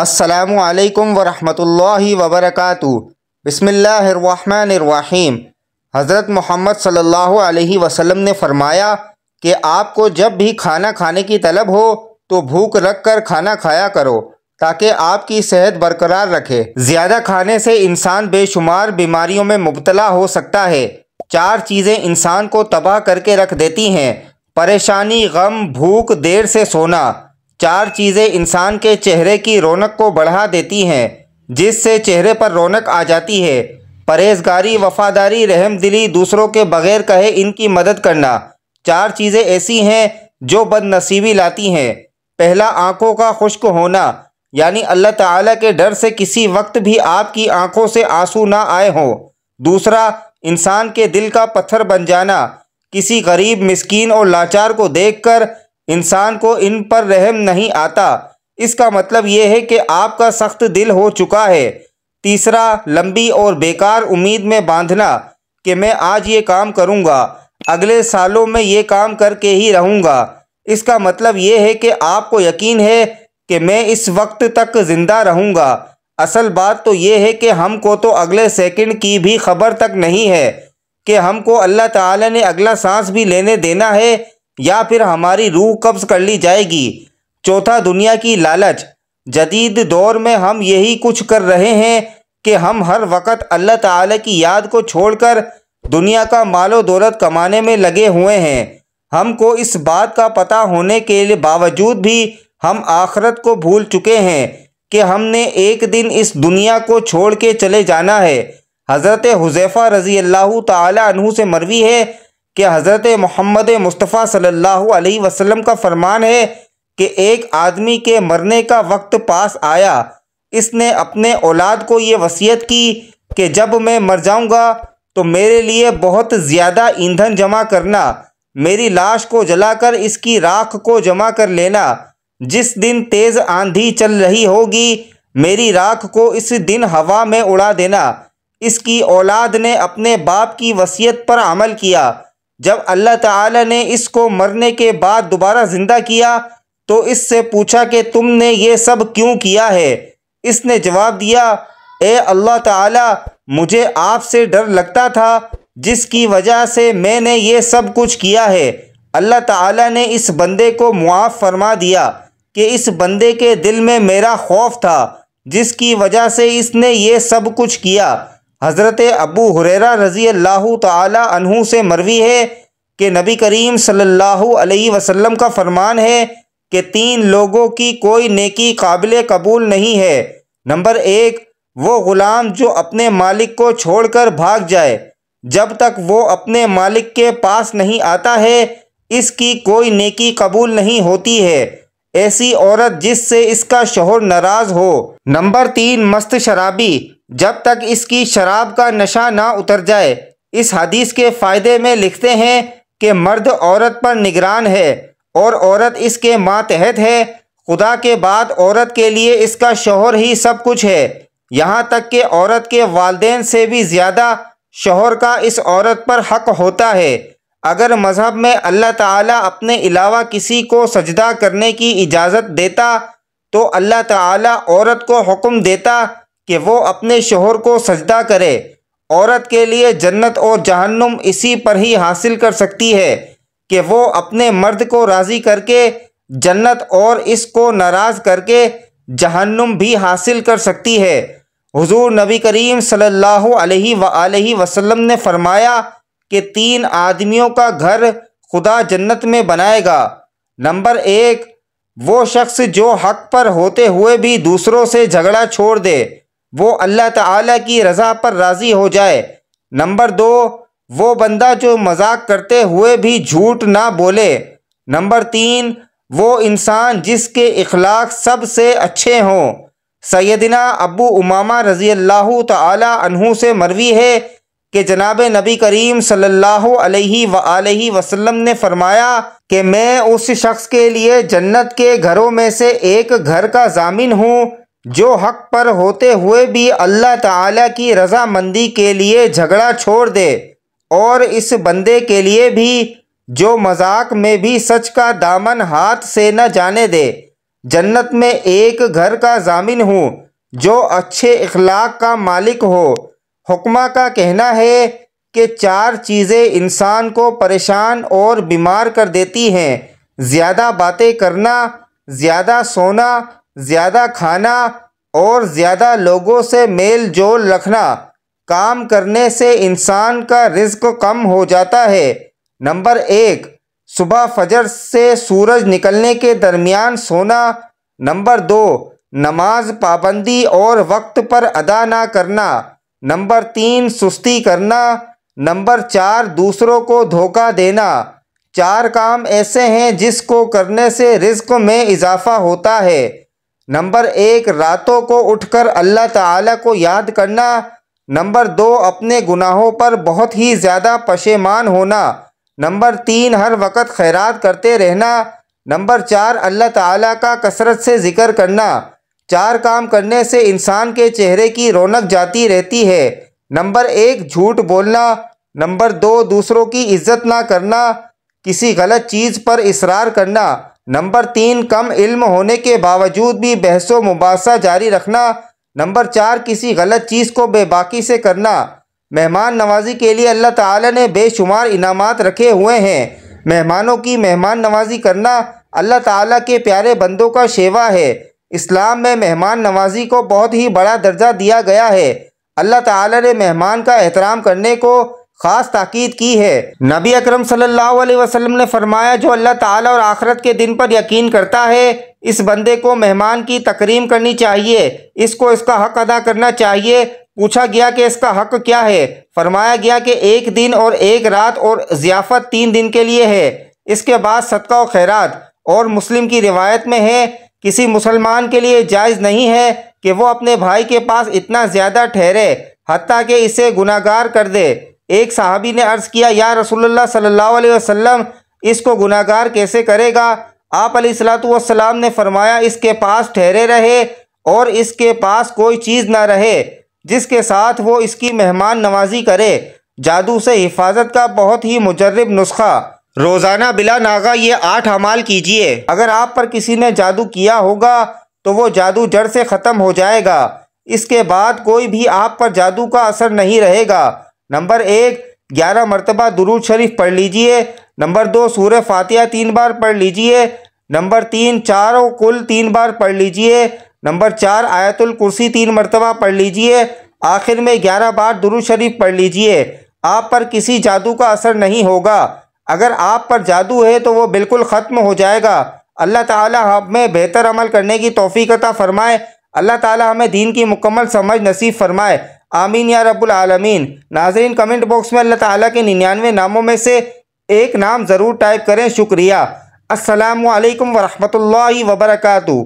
السلام علیکم ورحمۃ اللہ وبرکاتہ۔ بسم اللہ الرحمن الرحیم۔ حضرت محمد صلی اللہ علیہ وسلم نے فرمایا کہ آپ کو جب بھی کھانا کھانے کی طلب ہو تو بھوک رکھ کر کھانا کھایا کرو تاکہ آپ کی صحت برقرار رکھے۔ زیادہ کھانے سے انسان بے شمار بیماریوں میں مبتلا ہو سکتا ہے۔ 4 چیزیں انسان کو تباہ کر کے رکھ دیتی ہیں: پریشانی، غم، بھوک، دیر سے سونا۔ 4 چیزیں انسان کے چہرے کی رونق کو بڑھا دیتی ہیں، جس سے چہرے پر رونق آ جاتی ہے: پرہیزگاری، وفاداری، رحم دلی، دوسروں کے بغیر کہے ان کی مدد کرنا۔ 4 چیزیں ایسی ہیں جو بد نصیبی لاتی ہیں۔ پہلا، آنکھوں کا خشک ہونا، یعنی اللہ تعالیٰ کے ڈر سے کسی وقت بھی آپ کی آنکھوں سے آنسو نہ آئے ہوں۔ دوسرا، انسان کے دل کا پتھر بن جانا، کسی غریب، مسکین اور لاچار کو دیکھ کر انسان کو ان پر رحم نہیں آتا، اس کا مطلب یہ ہے کہ آپ کا سخت دل ہو چکا ہے۔ تیسرا، لمبی اور بیکار امید میں باندھنا کہ میں آج یہ کام کروں گا، اگلے سالوں میں یہ کام کر کے ہی رہوں گا، اس کا مطلب یہ ہے کہ آپ کو یقین ہے کہ میں اس وقت تک زندہ رہوں گا۔ اصل بات تو یہ ہے کہ ہم کو تو اگلے سیکنڈ کی بھی خبر تک نہیں ہے کہ ہم کو اللہ تعالیٰ نے اگلا سانس بھی لینے دینا ہے یا پھر ہماری روح قبض کر لی جائے گی۔ چوتھا، دنیا کی لالچ۔ جدید دور میں ہم یہی کچھ کر رہے ہیں کہ ہم ہر وقت اللہ تعالیٰ کی یاد کو چھوڑ کر دنیا کا مال و دولت کمانے میں لگے ہوئے ہیں۔ ہم کو اس بات کا پتہ ہونے کے باوجود بھی ہم آخرت کو بھول چکے ہیں کہ ہم نے ایک دن اس دنیا کو چھوڑ کے چلے جانا ہے۔ حضرت حذیفہ رضی اللہ تعالی عنہ سے مروی ہے کہ حضرت محمد مصطفیٰ صلی اللہ علیہ وسلم کا فرمان ہے کہ ایک آدمی کے مرنے کا وقت پاس آیا۔ اس نے اپنے اولاد کو یہ وصیت کی کہ جب میں مر جاؤں گا تو میرے لیے بہت زیادہ ایندھن جمع کرنا، میری لاش کو جلا کر اس کی راکھ کو جمع کر لینا۔ جس دن تیز آندھی چل رہی ہوگی میری راکھ کو اس دن ہوا میں اڑا دینا۔ اس کی اولاد نے اپنے باپ کی وصیت پر عمل کیا۔ جب اللہ تعالیٰ نے اس کو مرنے کے بعد دوبارہ زندہ کیا تو اس سے پوچھا کہ تم نے یہ سب کیوں کیا ہے؟ اس نے جواب دیا، اے اللہ تعالیٰ، مجھے آپ سے ڈر لگتا تھا جس کی وجہ سے میں نے یہ سب کچھ کیا ہے۔ اللہ تعالیٰ نے اس بندے کو معاف فرما دیا کہ اس بندے کے دل میں میرا خوف تھا جس کی وجہ سے اس نے یہ سب کچھ کیا۔ حضرت ابو ہریرہ رضی اللہ تعالی عنہ سے مروی ہے کہ نبی کریم صلی اللہ علیہ وسلم کا فرمان ہے کہ 3 لوگوں کی کوئی نیکی قابل قبول نہیں ہے۔ نمبر 1، وہ غلام جو اپنے مالک کو چھوڑ کر بھاگ جائے، جب تک وہ اپنے مالک کے پاس نہیں آتا ہے اس کی کوئی نیکی قبول نہیں ہوتی ہے۔ ایسی عورت جس سے اس کا شوہر ناراض ہو۔ نمبر 3، مست شرابی، جب تک اس کی شراب کا نشہ نہ اتر جائے۔ اس حدیث کے فائدے میں لکھتے ہیں کہ مرد عورت پر نگران ہے اور عورت اس کے ماتحت ہے۔ خدا کے بعد عورت کے لیے اس کا شوہر ہی سب کچھ ہے، یہاں تک کہ عورت کے والدین سے بھی زیادہ شوہر کا اس عورت پر حق ہوتا ہے۔ اگر مذہب میں اللہ تعالیٰ اپنے علاوہ کسی کو سجدہ کرنے کی اجازت دیتا تو اللہ تعالیٰ عورت کو حکم دیتا کہ وہ اپنے شوہر کو سجدہ کرے۔ عورت کے لیے جنت اور جہنم اسی پر ہی حاصل کر سکتی ہے کہ وہ اپنے مرد کو راضی کر کے جنت اور اس کو ناراض کر کے جہنم بھی حاصل کر سکتی ہے۔ حضور نبی کریم صلی اللہ علیہ وآلہ وسلم نے فرمایا کہ 3 آدمیوں کا گھر خدا جنت میں بنائے گا۔ نمبر 1، وہ شخص جو حق پر ہوتے ہوئے بھی دوسروں سے جھگڑا چھوڑ دے، وہ اللہ تعالیٰ کی رضا پر راضی ہو جائے۔ نمبر 2، وہ بندہ جو مذاق کرتے ہوئے بھی جھوٹ نہ بولے۔ نمبر 3، وہ انسان جس کے اخلاق سب سے اچھے ہوں۔ سیدنا ابو امامہ رضی اللہ تعالی عنہ سے مروی ہے کہ جناب نبی کریم صلی اللہ علیہ وآلہ وسلم نے فرمایا کہ میں اس شخص کے لیے جنت کے گھروں میں سے ایک گھر کا ضامن ہوں جو حق پر ہوتے ہوئے بھی اللہ تعالیٰ کی رضامندی کے لیے جھگڑا چھوڑ دے، اور اس بندے کے لیے بھی جو مذاق میں بھی سچ کا دامن ہاتھ سے نہ جانے دے۔ جنت میں ایک گھر کا ضامن ہوں جو اچھے اخلاق کا مالک ہو۔ حکمہ کا کہنا ہے کہ 4 چیزیں انسان کو پریشان اور بیمار کر دیتی ہیں: زیادہ باتیں کرنا، زیادہ سونا، زیادہ کھانا اور زیادہ لوگوں سے میل جول رکھنا۔ کام کرنے سے انسان کا رزق کم ہو جاتا ہے۔ نمبر 1، صبح فجر سے سورج نکلنے کے درمیان سونا۔ نمبر 2، نماز پابندی اور وقت پر ادا نہ کرنا۔ نمبر 3، سستی کرنا۔ نمبر 4، دوسروں کو دھوکہ دینا۔ 4 کام ایسے ہیں جس کو کرنے سے رزق میں اضافہ ہوتا ہے۔ نمبر 1، راتوں کو اٹھ کر اللہ تعالیٰ کو یاد کرنا۔ نمبر 2، اپنے گناہوں پر بہت ہی زیادہ پشیمان ہونا۔ نمبر 3، ہر وقت خیرات کرتے رہنا۔ نمبر 4، اللہ تعالیٰ کا کثرت سے ذکر کرنا۔ 4 کام کرنے سے انسان کے چہرے کی رونق جاتی رہتی ہے۔ نمبر 1، جھوٹ بولنا۔ نمبر 2، دوسروں کی عزت نہ کرنا، کسی غلط چیز پر اصرار کرنا۔ نمبر 3، کم علم ہونے کے باوجود بھی بحث و مباحثہ جاری رکھنا۔ نمبر 4، کسی غلط چیز کو بے باکی سے کرنا۔ مہمان نوازی کے لیے اللہ تعالیٰ نے بے شمار انعامات رکھے ہوئے ہیں۔ مہمانوں کی مہمان نوازی کرنا اللہ تعالیٰ کے پیارے بندوں کا شیوا ہے۔ اسلام میں مہمان نوازی کو بہت ہی بڑا درجہ دیا گیا ہے۔ اللہ تعالیٰ نے مہمان کا احترام کرنے کو خاص تاکید کی ہے۔ نبی اکرم صلی اللہ علیہ وسلم نے فرمایا، جو اللہ تعالیٰ اور آخرت کے دن پر یقین کرتا ہے، اس بندے کو مہمان کی تکریم کرنی چاہیے، اس کو اس کا حق ادا کرنا چاہیے۔ پوچھا گیا کہ اس کا حق کیا ہے؟ فرمایا گیا کہ 1 دن اور 1 رات اور ضیافت 3 دن کے لیے ہے، اس کے بعد صدقہ و خیرات۔ اور مسلم کی روایت میں ہے، کسی مسلمان کے لیے جائز نہیں ہے کہ وہ اپنے بھائی کے پاس اتنا زیادہ ٹھہرے حتیٰ کہ اسے گناہگار کر دے۔ ایک صحابی نے عرض کیا، یا رسول اللہ صلی اللہ علیہ وسلم، اس کو گناہگار کیسے کرے گا؟ آپ علیہ الصلوۃ والسلام نے فرمایا، اس کے پاس ٹھہرے رہے اور اس کے پاس کوئی چیز نہ رہے جس کے ساتھ وہ اس کی مہمان نوازی کرے۔ جادو سے حفاظت کا بہت ہی مجرب نسخہ۔ روزانہ بلا ناغہ یہ 8 اعمال کیجئے۔ اگر آپ پر کسی نے جادو کیا ہوگا تو وہ جادو جڑ سے ختم ہو جائے گا۔ اس کے بعد کوئی بھی آپ پر جادو کا اثر نہیں رہے گا۔ نمبر 1، 11 مرتبہ درود شریف پڑھ لیجئے۔ نمبر 2، سورہ فاتحہ 3 بار پڑھ لیجئے۔ نمبر 3، چاروں کل 3 بار پڑھ لیجئے۔ نمبر 4، آیت الکرسی 3 مرتبہ پڑھ لیجئے۔ آخر میں 11 بار درود شریف پڑھ لیجئے۔ آپ پر کسی جادو کا اثر نہیں ہوگا۔ اگر آپ پر جادو ہے تو وہ بالکل ختم ہو جائے گا۔ اللہ تعالیٰ ہمیں بہتر عمل کرنے کی توفیق عطا فرمائے۔ اللہ تعالیٰ ہمیں دین کی مکمل سمجھ نصیب فرمائے۔ آمین یا رب العالمین۔ ناظرین، کمنٹ باکس میں اللہ تعالیٰ کے 99 ناموں میں سے ایک نام ضرور ٹائپ کریں۔ شکریہ۔ السلام علیکم ورحمۃ اللہ وبرکاتہ۔